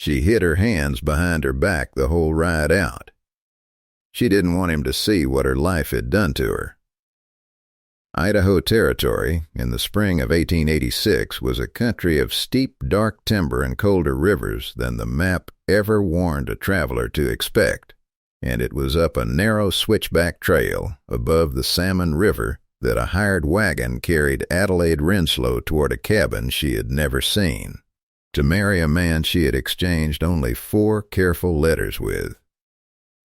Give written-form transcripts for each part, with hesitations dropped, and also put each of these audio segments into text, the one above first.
She hid her hands behind her back the whole ride out. She didn't want him to see what her life had done to her. Idaho Territory, in the spring of 1886, was a country of steep, dark timber and colder rivers than the map ever warned a traveler to expect, and it was up a narrow switchback trail above the Salmon River that a hired wagon carried Adelaide Renslow toward a cabin she had never seen, to marry a man she had exchanged only 4 careful letters with.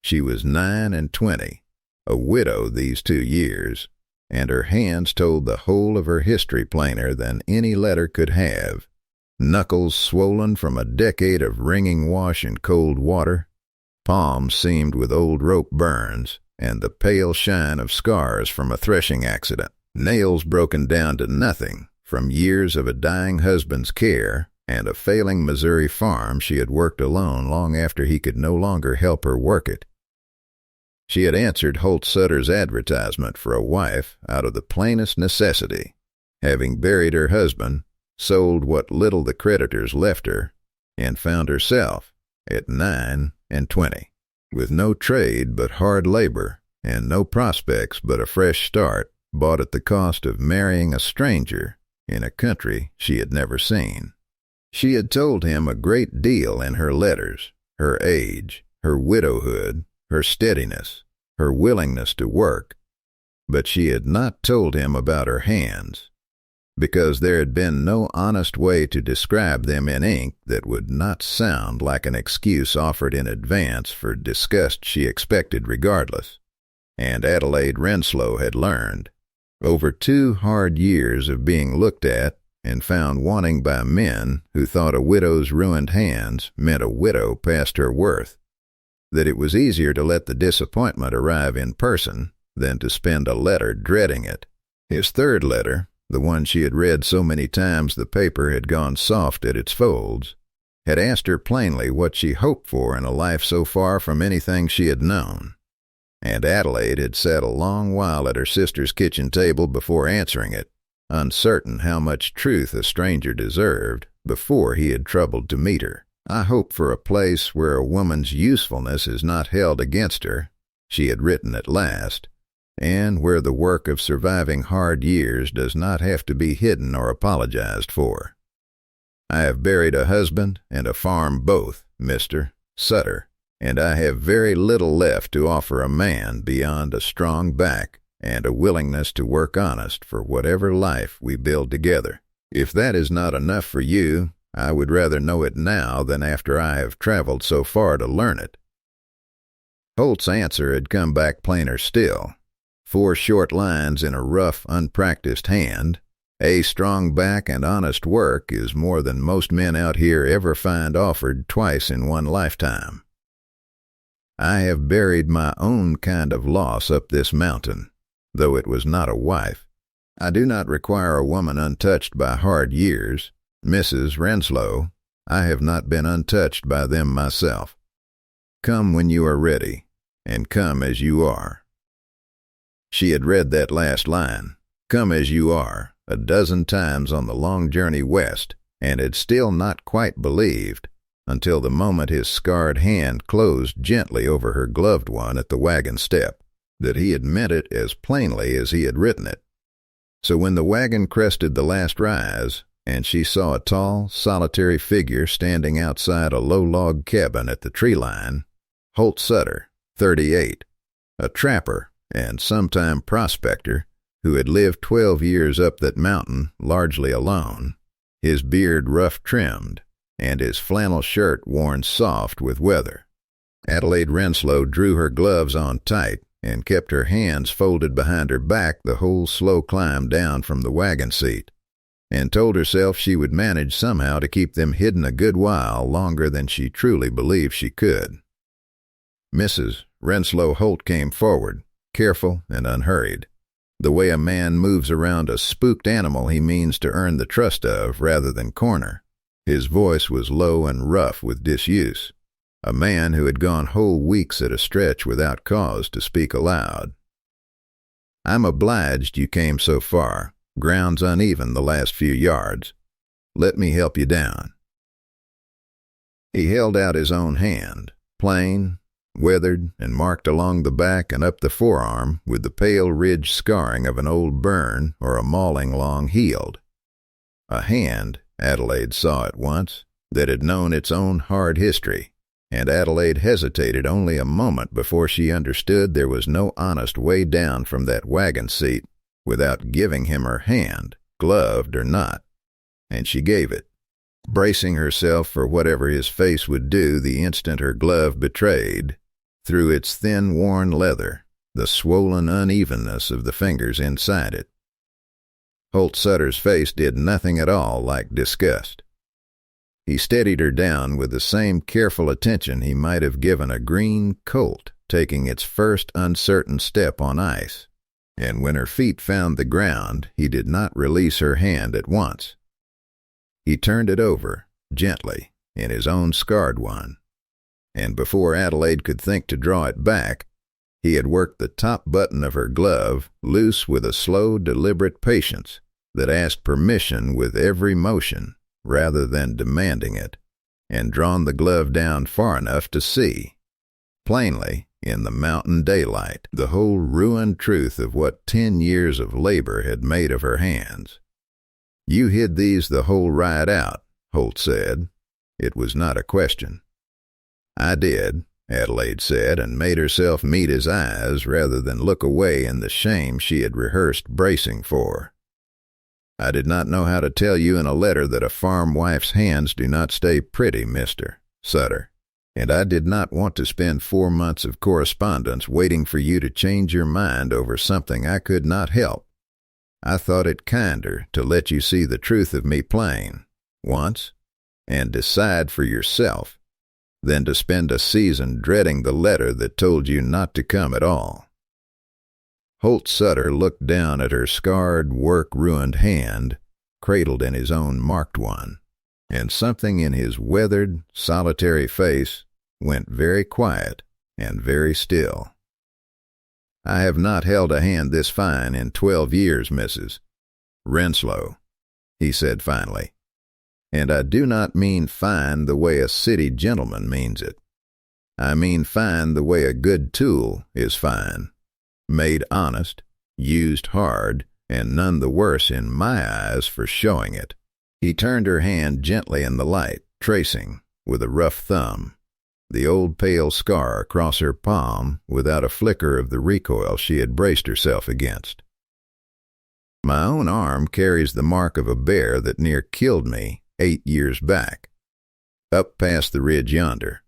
She was 9 and 20, a widow these 2 years, and her hands told the whole of her history plainer than any letter could have. Knuckles swollen from a decade of wringing wash in cold water, palms seamed with old rope burns, and the pale shine of scars from a threshing accident, nails broken down to nothing from years of a dying husband's care and a failing Missouri farm she had worked alone long after he could no longer help her work it. She had answered Holt Sutter's advertisement for a wife out of the plainest necessity, having buried her husband, sold what little the creditors left her, and found herself, at 9 and 20, with no trade but hard labor and no prospects but a fresh start, bought at the cost of marrying a stranger in a country she had never seen. She had told him a great deal in her letters, her age, her widowhood, her steadiness, her willingness to work, but she had not told him about her hands, because there had been no honest way to describe them in ink that would not sound like an excuse offered in advance for disgust she expected regardless, and Adelaide Renslow had learned, over 2 hard years of being looked at and found wanting by men who thought a widow's ruined hands meant a widow past her worth, that it was easier to let the disappointment arrive in person than to spend a letter dreading it. His 3rd letter, the one she had read so many times the paper had gone soft at its folds, had asked her plainly what she hoped for in a life so far from anything she had known, and Adelaide had sat a long while at her sister's kitchen table before answering it, uncertain how much truth a stranger deserved before he had troubled to meet her. "I hope for a place where a woman's usefulness is not held against her," she had written at last, "and where the work of surviving hard years does not have to be hidden or apologized for. I have buried a husband and a farm both, Mr. Sutter, and I have very little left to offer a man beyond a strong back and a willingness to work honest for whatever life we build together. If that is not enough for you, I would rather know it now than after I have traveled so far to learn it." Holt's answer had come back plainer still. 4 short lines in a rough, unpracticed hand. "A strong back and honest work is more than most men out here ever find offered twice in one lifetime. I have buried my own kind of loss up this mountain, though it was not a wife. I do not require a woman untouched by hard years. Mrs. Renslow, I have not been untouched by them myself. Come when you are ready, and come as you are." She had read that last line, "come as you are," a dozen times on the long journey west, and had still not quite believed, until the moment his scarred hand closed gently over her gloved one at the wagon step, that he had meant it as plainly as he had written it. So when the wagon crested the last rise, and she saw a tall, solitary figure standing outside a low log cabin at the tree line, Holt Sutter, 38, a trapper and sometime prospector who had lived 12 years up that mountain largely alone, his beard rough trimmed, and his flannel shirt worn soft with weather. Adelaide Renslow drew her gloves on tight and kept her hands folded behind her back the whole slow climb down from the wagon seat, and told herself she would manage somehow to keep them hidden a good while longer than she truly believed she could. Mrs. Renslow Holt came forward, careful and unhurried, the way a man moves around a spooked animal he means to earn the trust of rather than corner. His voice was low and rough with disuse, a man who had gone whole weeks at a stretch without cause to speak aloud. "I'm obliged you came so far. Ground's uneven the last few yards. Let me help you down." He held out his own hand, plain, weathered, and marked along the back and up the forearm with the pale ridge scarring of an old burn or a mauling long healed. A hand, Adelaide saw at once, that had known its own hard history, and Adelaide hesitated only a moment before she understood there was no honest way down from that wagon seat without giving him her hand, gloved or not, and she gave it, bracing herself for whatever his face would do the instant her glove betrayed, through its thin worn leather, the swollen unevenness of the fingers inside it. Holt Sutter's face did nothing at all like disgust. He steadied her down with the same careful attention he might have given a green colt taking its first uncertain step on ice, and when her feet found the ground, he did not release her hand at once. He turned it over, gently, in his own scarred one, and before Adelaide could think to draw it back, he had worked the top button of her glove loose with a slow, deliberate patience that asked permission with every motion rather than demanding it, and drawn the glove down far enough to see, plainly, in the mountain daylight, the whole ruined truth of what 10 years of labor had made of her hands. "You hid these the whole ride out," Holt said. It was not a question. "I did," Adelaide said, and made herself meet his eyes rather than look away in the shame she had rehearsed bracing for. "I did not know how to tell you in a letter that a farm wife's hands do not stay pretty, Mr. Sutter, and I did not want to spend 4 months of correspondence waiting for you to change your mind over something I could not help. I thought it kinder to let you see the truth of me plain, once, and decide for yourself, than to spend a season dreading the letter that told you not to come at all." Holt Sutter looked down at her scarred, work-ruined hand, cradled in his own marked one, and something in his weathered, solitary face went very quiet and very still. "I have not held a hand this fine in 12 years, Mrs. Renslow," he said finally, "and I do not mean fine the way a city gentleman means it. I mean fine the way a good tool is fine, made honest, used hard, and none the worse in my eyes for showing it." He turned her hand gently in the light, tracing, with a rough thumb, the old pale scar across her palm without a flicker of the recoil she had braced herself against. "My own arm carries the mark of a bear that near killed me 8 years back, up past the ridge yonder.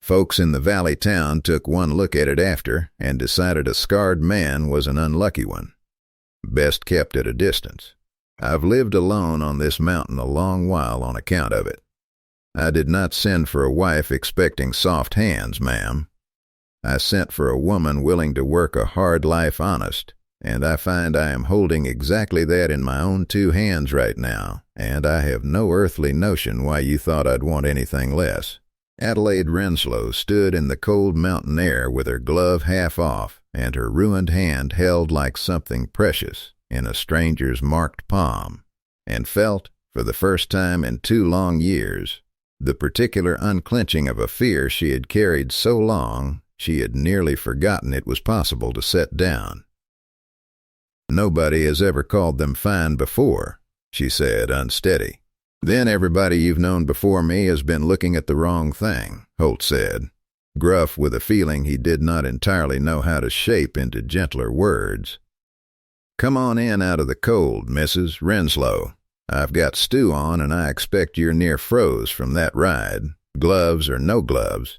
Folks in the valley town took one look at it after and decided a scarred man was an unlucky one, best kept at a distance. I've lived alone on this mountain a long while on account of it. I did not send for a wife expecting soft hands, ma'am. I sent for a woman willing to work a hard life honest, and I find I am holding exactly that in my own 2 hands right now, and I have no earthly notion why you thought I'd want anything less." Adelaide Renslow stood in the cold mountain air with her glove half off and her ruined hand held like something precious in a stranger's marked palm, and felt, for the first time in 2 long years, the particular unclenching of a fear she had carried so long she had nearly forgotten it was possible to set down. "Nobody has ever called them fine before," she said, unsteady. "Then everybody you've known before me has been looking at the wrong thing," Holt said, gruff with a feeling he did not entirely know how to shape into gentler words. "Come on in out of the cold, Mrs. Renslow. I've got stew on, and I expect you're near froze from that ride, gloves or no gloves."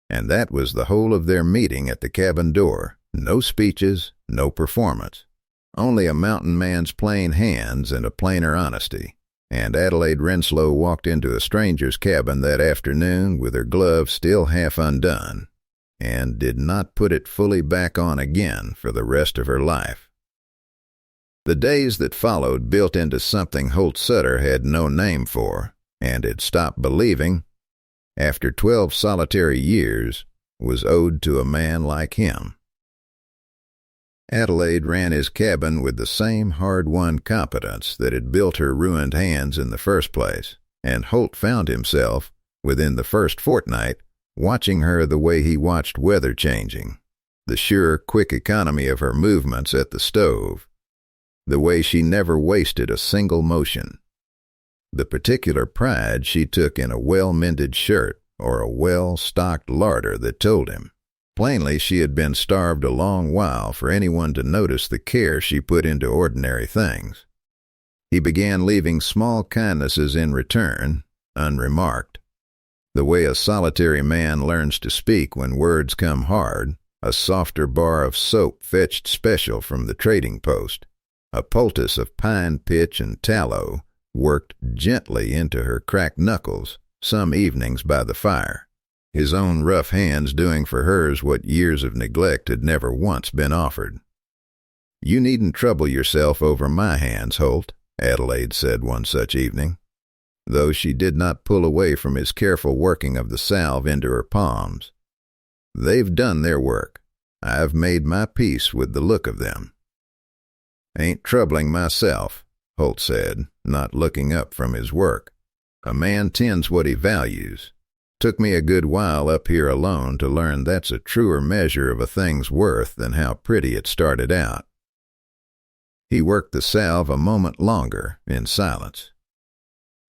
And that was the whole of their meeting at the cabin door. No speeches, no performance. Only a mountain man's plain hands and a plainer honesty. And Adelaide Renslow walked into a stranger's cabin that afternoon with her glove still half undone, and did not put it fully back on again for the rest of her life. The days that followed built into something Holt Sutter had no name for, and had stopped believing, after 12 solitary years, was owed to a man like him. Adelaide ran his cabin with the same hard-won competence that had built her ruined hands in the first place, and Holt found himself, within the first fortnight, watching her the way he watched weather changing, the sure, quick economy of her movements at the stove, the way she never wasted a single motion, the particular pride she took in a well-mended shirt or a well-stocked larder that told him. Plainly, she had been starved a long while for anyone to notice the care she put into ordinary things. He began leaving small kindnesses in return, unremarked. The way a solitary man learns to speak when words come hard, a softer bar of soap fetched special from the trading post, a poultice of pine pitch and tallow worked gently into her cracked knuckles some evenings by the fire, his own rough hands doing for hers what years of neglect had never once been offered. "You needn't trouble yourself over my hands, Holt," Adelaide said one such evening, though she did not pull away from his careful working of the salve into her palms. "They've done their work. I've made my peace with the look of them." "Ain't troubling myself," Holt said, not looking up from his work. "A man tends what he values. Took me a good while up here alone to learn that's a truer measure of a thing's worth than how pretty it started out." He worked the salve a moment longer in silence.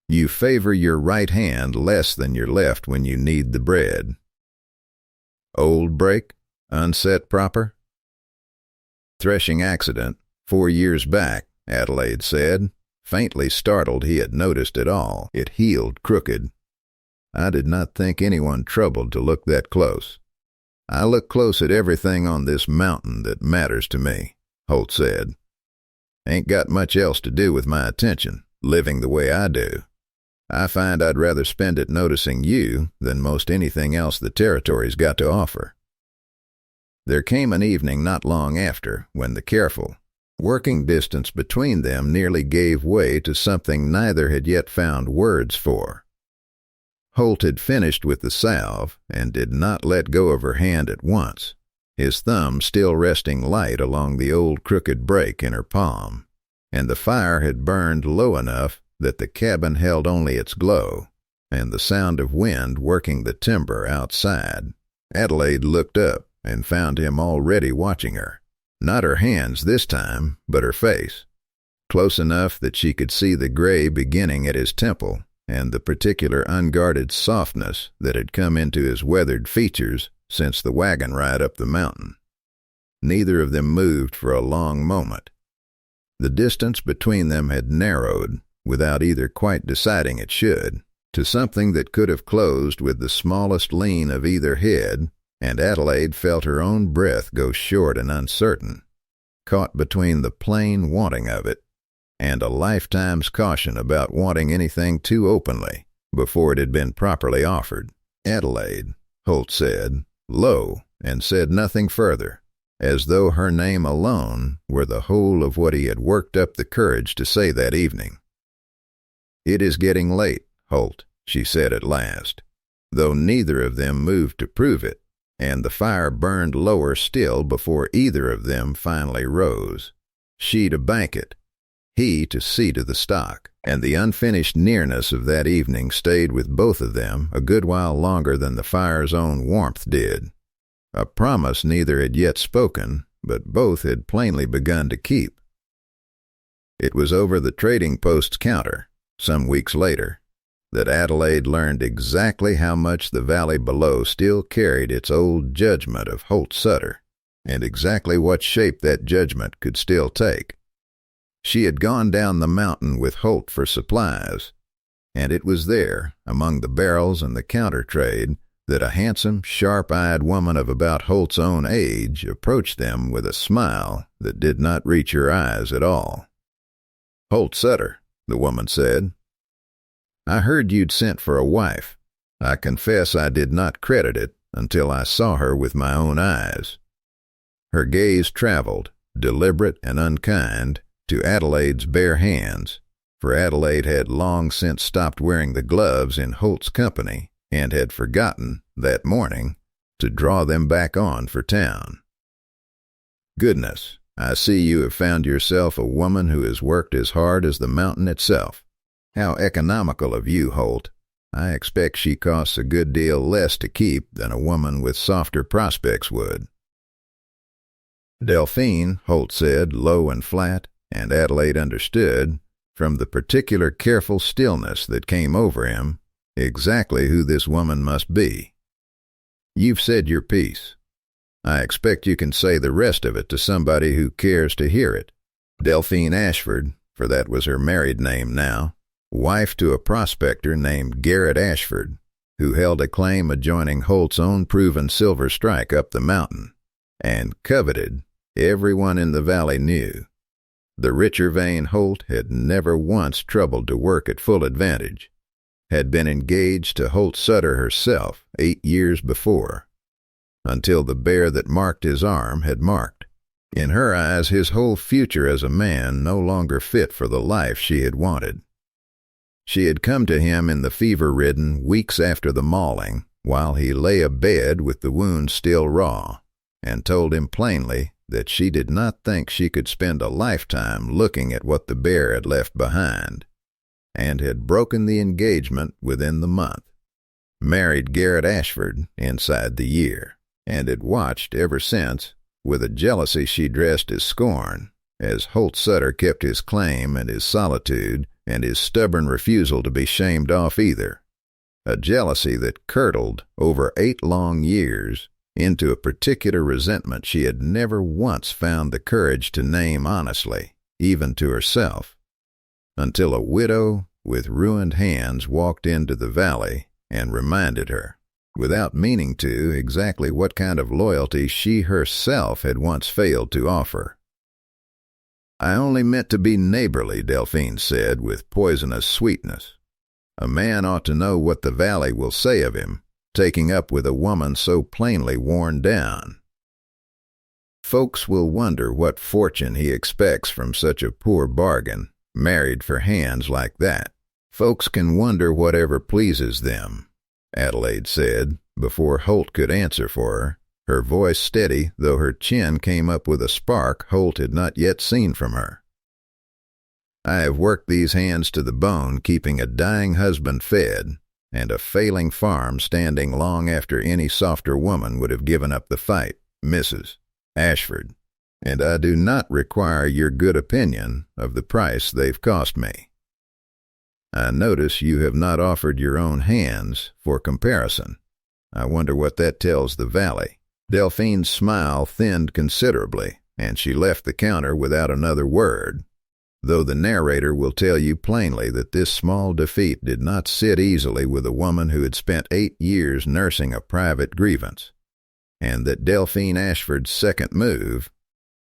"You favor your right hand less than your left when you knead the bread. Old break? Unset proper?" "Threshing accident, 4 years back," Adelaide said, faintly startled he had noticed it all. "It healed crooked. I did not think anyone troubled to look that close." "I look close at everything on this mountain that matters to me," Holt said. "Ain't got much else to do with my attention, living the way I do. I find I'd rather spend it noticing you than most anything else the territory's got to offer." There came an evening not long after when the careful, working distance between them nearly gave way to something neither had yet found words for. Holt had finished with the salve and did not let go of her hand at once, his thumb still resting light along the old crooked break in her palm, and the fire had burned low enough that the cabin held only its glow, and the sound of wind working the timber outside. Adelaide looked up and found him already watching her. Not her hands this time, but her face, close enough that she could see the gray beginning at his temple and the particular unguarded softness that had come into his weathered features since the wagon ride up the mountain. Neither of them moved for a long moment. The distance between them had narrowed, without either quite deciding it should, to something that could have closed with the smallest lean of either head, and Adelaide felt her own breath go short and uncertain, caught between the plain wanting of it and a lifetime's caution about wanting anything too openly before it had been properly offered. "Adelaide," Holt said, low, and said nothing further, as though her name alone were the whole of what he had worked up the courage to say that evening. "It is getting late, Holt," she said at last, though neither of them moved to prove it, and the fire burned lower still before either of them finally rose. She to bank it, he to see to the stock, and the unfinished nearness of that evening stayed with both of them a good while longer than the fire's own warmth did. A promise neither had yet spoken, but both had plainly begun to keep. It was over the trading post's counter, some weeks later, that Adelaide learned exactly how much the valley below still carried its old judgment of Holt Sutter, and exactly what shape that judgment could still take. She had gone down the mountain with Holt for supplies, and it was there, among the barrels and the counter trade, that a handsome, sharp-eyed woman of about Holt's own age approached them with a smile that did not reach her eyes at all. "Holt Sutter," the woman said. "I heard you'd sent for a wife. I confess I did not credit it until I saw her with my own eyes." Her gaze traveled, deliberate and unkind, to Adelaide's bare hands, for Adelaide had long since stopped wearing the gloves in Holt's company and had forgotten, that morning, to draw them back on for town. "Goodness, I see you have found yourself a woman who has worked as hard as the mountain itself. How economical of you, Holt. I expect she costs a good deal less to keep than a woman with softer prospects would." Delphine, Holt said, low and flat, and Adelaide understood, from the particular careful stillness that came over him, exactly who this woman must be. "You've said your piece. I expect you can say the rest of it to somebody who cares to hear it." Delphine Ashford, for that was her married name now, wife to a prospector named Garrett Ashford, who held a claim adjoining Holt's own proven silver strike up the mountain, and coveted, everyone in the valley knew. The richer vein Holt had never once troubled to work at full advantage, had been engaged to Holt Sutter herself 8 years before, until the bear that marked his arm had marked. In her eyes, his whole future as a man no longer fit for the life she had wanted. She had come to him in the fever-ridden weeks after the mauling, while he lay abed with the wound still raw, and told him plainly that she did not think she could spend a lifetime looking at what the bear had left behind, and had broken the engagement within the month, married Garrett Ashford inside the year, and had watched ever since, with a jealousy she dressed as scorn, as Holt Sutter kept his claim and his solitude and his stubborn refusal to be shamed off either, a jealousy that curdled over 8 long years into a particular resentment she had never once found the courage to name honestly, even to herself, until a widow with ruined hands walked into the valley and reminded her, without meaning to, exactly what kind of loyalty she herself had once failed to offer. "I only meant to be neighborly," Delphine said with poisonous sweetness. "A man ought to know what the valley will say of him, taking up with a woman so plainly worn down. Folks will wonder what fortune he expects from such a poor bargain, married for hands like that." "Folks can wonder whatever pleases them," Adelaide said, before Holt could answer for her voice steady, though her chin came up with a spark Holt had not yet seen from her. "I have worked these hands to the bone, keeping a dying husband fed, and a failing farm standing long after any softer woman would have given up the fight, Mrs. Ashford, and I do not require your good opinion of the price they've cost me. I notice you have not offered your own hands for comparison. I wonder what that tells the valley." Delphine's smile thinned considerably, and she left the counter without another word, though the narrator will tell you plainly that this small defeat did not sit easily with a woman who had spent 8 years nursing a private grievance, and that Delphine Ashford's second move,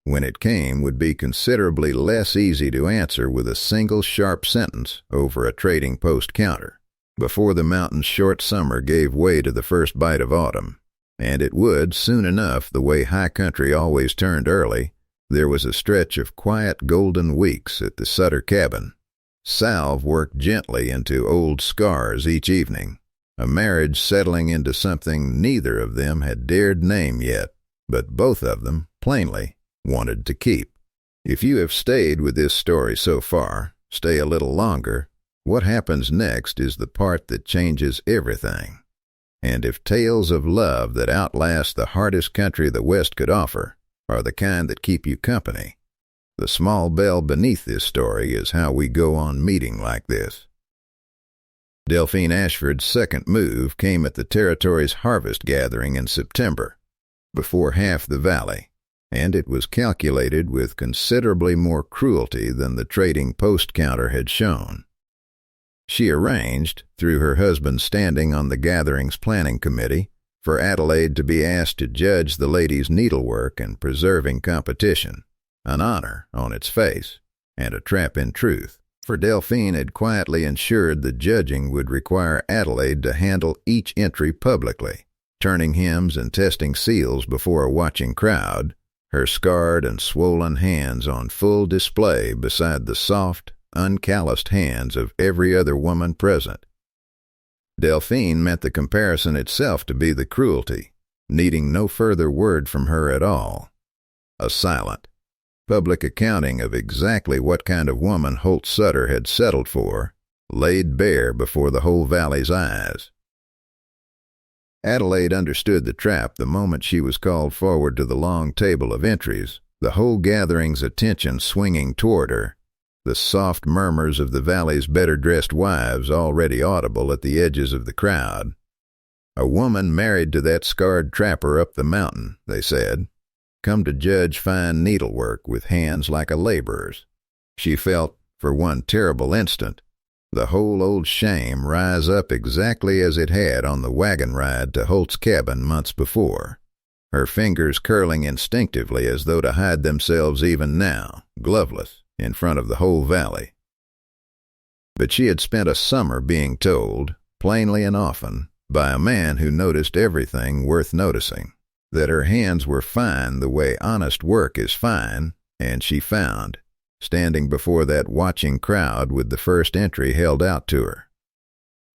when it came, would be considerably less easy to answer with a single sharp sentence over a trading post counter, before the mountain's short summer gave way to the first bite of autumn, and it would, soon enough, the way high country always turned early. There was a stretch of quiet golden weeks at the Sutter cabin. Salve worked gently into old scars each evening, a marriage settling into something neither of them had dared name yet, but both of them, plainly, wanted to keep. If you have stayed with this story so far, stay a little longer. What happens next is the part that changes everything. And if tales of love that outlast the hardest country the West could offer are the kind that keep you company, the small bell beneath this story is how we go on meeting like this. Delphine Ashford's second move came at the territory's harvest gathering in September, before half the valley, and it was calculated with considerably more cruelty than the trading post counter had shown. She arranged, through her husband standing on the gathering's planning committee, for Adelaide to be asked to judge the ladies' needlework and preserving competition, an honor on its face, and a trap in truth, for Delphine had quietly ensured the judging would require Adelaide to handle each entry publicly, turning hems and testing seals before a watching crowd, her scarred and swollen hands on full display beside the soft, uncalloused hands of every other woman present. Delphine meant the comparison itself to be the cruelty, needing no further word from her at all. A silent, public accounting of exactly what kind of woman Holt Sutter had settled for laid bare before the whole valley's eyes. Adelaide understood the trap the moment she was called forward to the long table of entries, the whole gathering's attention swinging toward her, the soft murmurs of the valley's better-dressed wives already audible at the edges of the crowd. A woman married to that scarred trapper up the mountain, they said, come to judge fine needlework with hands like a laborer's. She felt, for one terrible instant, the whole old shame rise up exactly as it had on the wagon ride to Holt's cabin months before, her fingers curling instinctively as though to hide themselves even now, gloveless, in front of the whole valley. But she had spent a summer being told, plainly and often, by a man who noticed everything worth noticing, that her hands were fine the way honest work is fine, and she found, standing before that watching crowd with the first entry held out to her,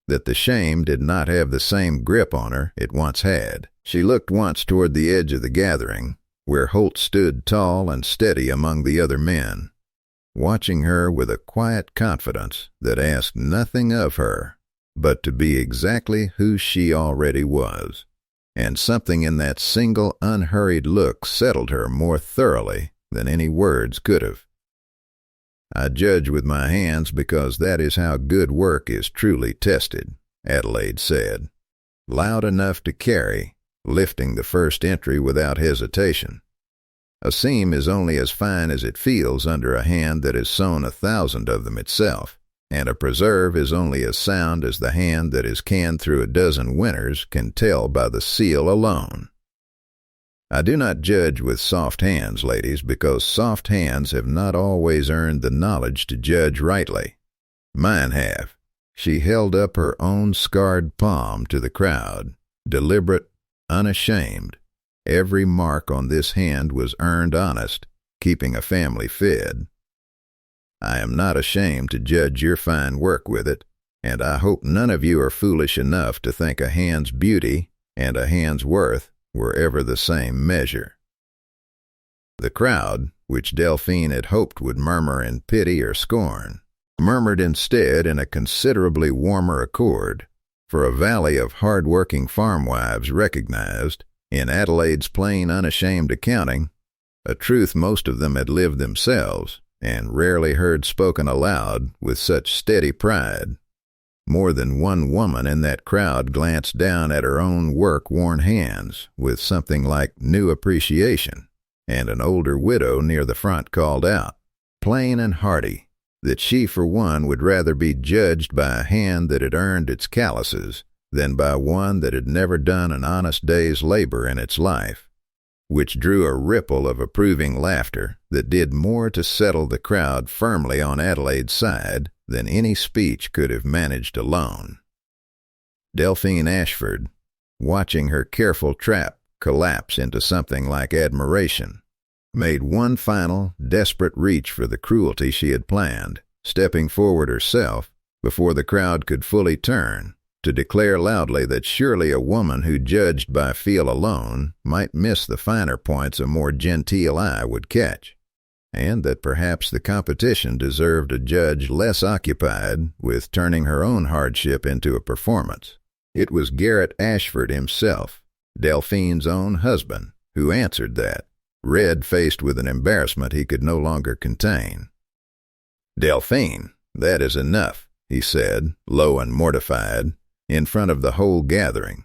that the shame did not have the same grip on her it once had. She looked once toward the edge of the gathering, where Holt stood tall and steady among the other men, watching her with a quiet confidence that asked nothing of her but to be exactly who she already was, and something in that single unhurried look settled her more thoroughly than any words could have. I judge with my hands because that is how good work is truly tested, Adelaide said, loud enough to carry, lifting the first entry without hesitation. A seam is only as fine as it feels under a hand that has sewn 1,000 of them itself, and a preserve is only as sound as the hand that has canned through a dozen winters can tell by the seal alone. I do not judge with soft hands, ladies, because soft hands have not always earned the knowledge to judge rightly. Mine have. She held up her own scarred palm to the crowd, deliberate, unashamed. Every mark on this hand was earned honest, keeping a family fed. I am not ashamed to judge your fine work with it, and I hope none of you are foolish enough to think a hand's beauty and a hand's worth were ever the same measure. The crowd, which Delphine had hoped would murmur in pity or scorn, murmured instead in a considerably warmer accord, for a valley of hard-working farm wives recognized, in Adelaide's plain, unashamed accounting, a truth most of them had lived themselves, and rarely heard spoken aloud with such steady pride. More than one woman in that crowd glanced down at her own work-worn hands with something like new appreciation, and an older widow near the front called out, plain and hearty, that she for one would rather be judged by a hand that had earned its calluses than by one that had never done an honest day's labor in its life, which drew a ripple of approving laughter that did more to settle the crowd firmly on Adelaide's side than any speech could have managed alone. Delphine Ashford, watching her careful trap collapse into something like admiration, made one final, desperate reach for the cruelty she had planned, stepping forward herself, before the crowd could fully turn, to declare loudly that surely a woman who judged by feel alone might miss the finer points a more genteel eye would catch, and that perhaps the competition deserved a judge less occupied with turning her own hardship into a performance. It was Garrett Ashford himself, Delphine's own husband, who answered that, red-faced with an embarrassment he could no longer contain. "Delphine, that is enough," he said, low and mortified, in front of the whole gathering.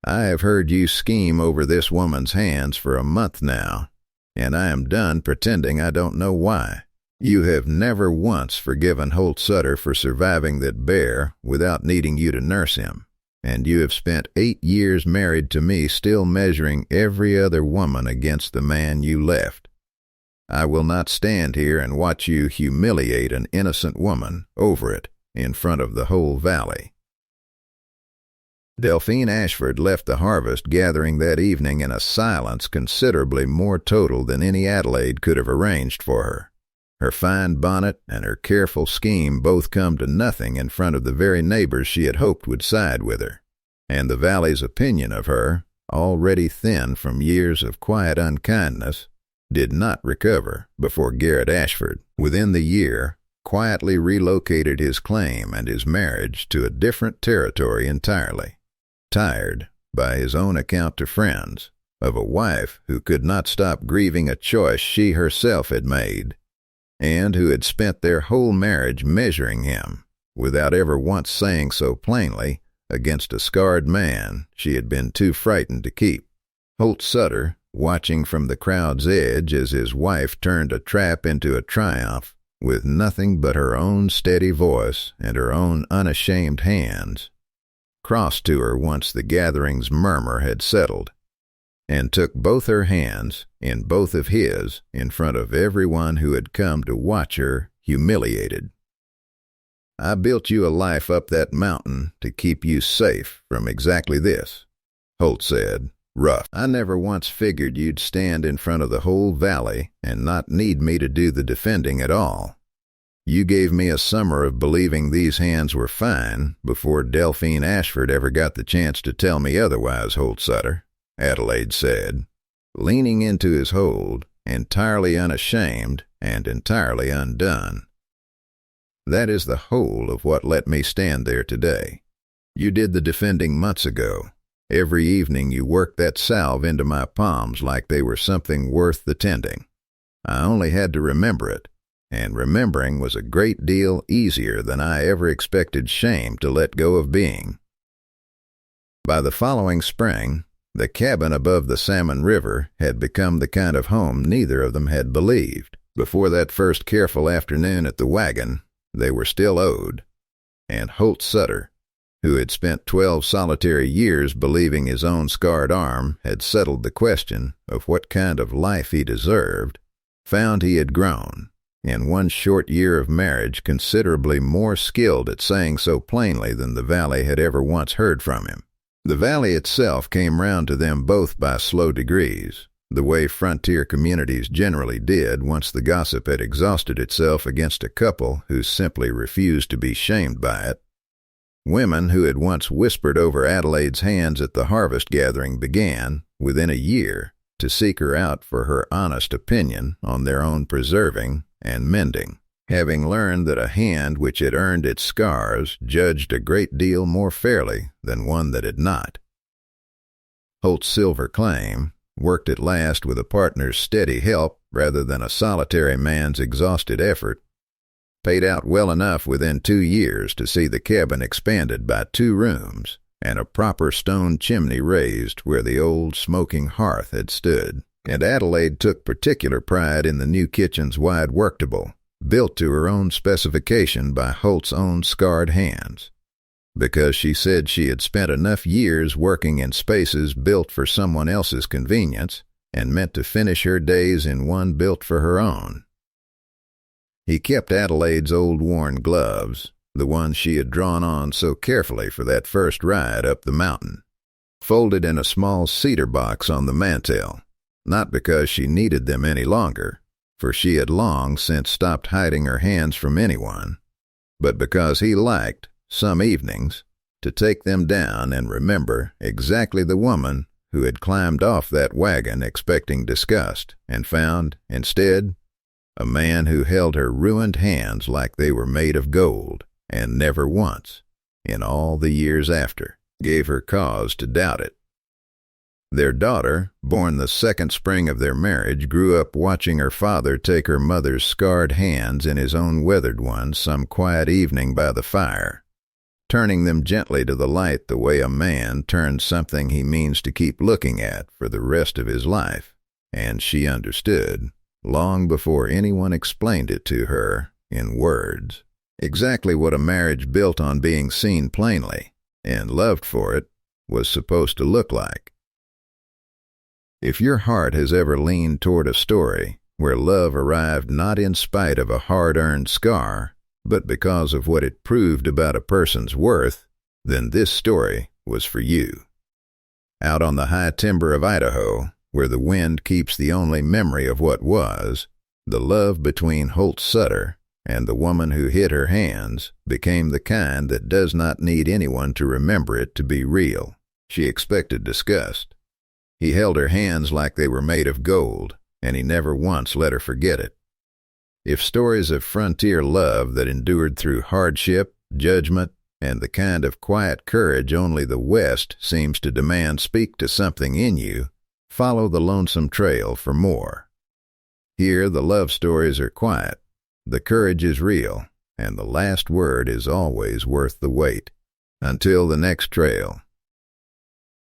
"I have heard you scheme over this woman's hands for a month now, and I am done pretending I don't know why. You have never once forgiven Holt Sutter for surviving that bear without needing you to nurse him, and you have spent 8 years married to me still measuring every other woman against the man you left. I will not stand here and watch you humiliate an innocent woman over it in front of the whole valley." Delphine Ashford left the harvest gathering that evening in a silence considerably more total than any Adelaide could have arranged for her. Her fine bonnet and her careful scheme both come to nothing in front of the very neighbors she had hoped would side with her, and the valley's opinion of her, already thin from years of quiet unkindness, did not recover before Garrett Ashford, within the year, quietly relocated his claim and his marriage to a different territory entirely, tired, by his own account to friends, of a wife who could not stop grieving a choice she herself had made, and who had spent their whole marriage measuring him, without ever once saying so plainly, against a scarred man she had been too frightened to keep. Holt Sutter, watching from the crowd's edge as his wife turned a trap into a triumph, with nothing but her own steady voice and her own unashamed hands, crossed to her once the gathering's murmur had settled, and took both her hands in both of his in front of everyone who had come to watch her humiliated. "I built you a life up that mountain to keep you safe from exactly this," Holt said, rough. "I never once figured you'd stand in front of the whole valley and not need me to do the defending at all. You gave me a summer of believing these hands were fine before Delphine Ashford ever got the chance to tell me otherwise, Holt Sutter," Adelaide said, leaning into his hold, entirely unashamed and entirely undone. "That is the whole of what let me stand there today. You did the defending months ago. Every evening you worked that salve into my palms like they were something worth the tending. I only had to remember it, and remembering was a great deal easier than I ever expected shame to let go of being." By the following spring, the cabin above the Salmon River had become the kind of home neither of them had believed. Before that first careful afternoon at the wagon, they were still owed, and Holt Sutter, who had spent 12 solitary years believing his own scarred arm had settled the question of what kind of life he deserved, found he had grown, in one short year of marriage, considerably more skilled at saying so plainly than the valley had ever once heard from him. The valley itself came round to them both by slow degrees, the way frontier communities generally did once the gossip had exhausted itself against a couple who simply refused to be shamed by it. Women who had once whispered over Adelaide's hands at the harvest gathering began, within a year, to seek her out for her honest opinion on their own preserving and mending, having learned that a hand which had earned its scars judged a great deal more fairly than one that had not. Holt's silver claim, worked at last with a partner's steady help rather than a solitary man's exhausted effort, paid out well enough within 2 years to see the cabin expanded by 2 rooms and a proper stone chimney raised where the old smoking hearth had stood. And Adelaide took particular pride in the new kitchen's wide worktable, built to her own specification by Holt's own scarred hands, because she said she had spent enough years working in spaces built for someone else's convenience and meant to finish her days in one built for her own. He kept Adelaide's old worn gloves, the ones she had drawn on so carefully for that first ride up the mountain, folded in a small cedar box on the mantel, not because she needed them any longer, for she had long since stopped hiding her hands from anyone, but because he liked, some evenings, to take them down and remember exactly the woman who had climbed off that wagon expecting disgust and found, instead, a man who held her ruined hands like they were made of gold, and never once, in all the years after, gave her cause to doubt it. Their daughter, born the second spring of their marriage, grew up watching her father take her mother's scarred hands in his own weathered ones some quiet evening by the fire, turning them gently to the light the way a man turns something he means to keep looking at for the rest of his life, and she understood, long before anyone explained it to her in words, exactly what a marriage built on being seen plainly, and loved for it, was supposed to look like. If your heart has ever leaned toward a story where love arrived not in spite of a hard-earned scar, but because of what it proved about a person's worth, then this story was for you. Out on the high timber of Idaho, where the wind keeps the only memory of what was, the love between Holt Sutter and the woman who hid her hands became the kind that does not need anyone to remember it to be real. She expected disgust. He held her hands like they were made of gold, and he never once let her forget it. If stories of frontier love that endured through hardship, judgment, and the kind of quiet courage only the West seems to demand speak to something in you, follow the Lonesome Trail for more. Here the love stories are quiet, the courage is real, and the last word is always worth the wait. Until the next trail.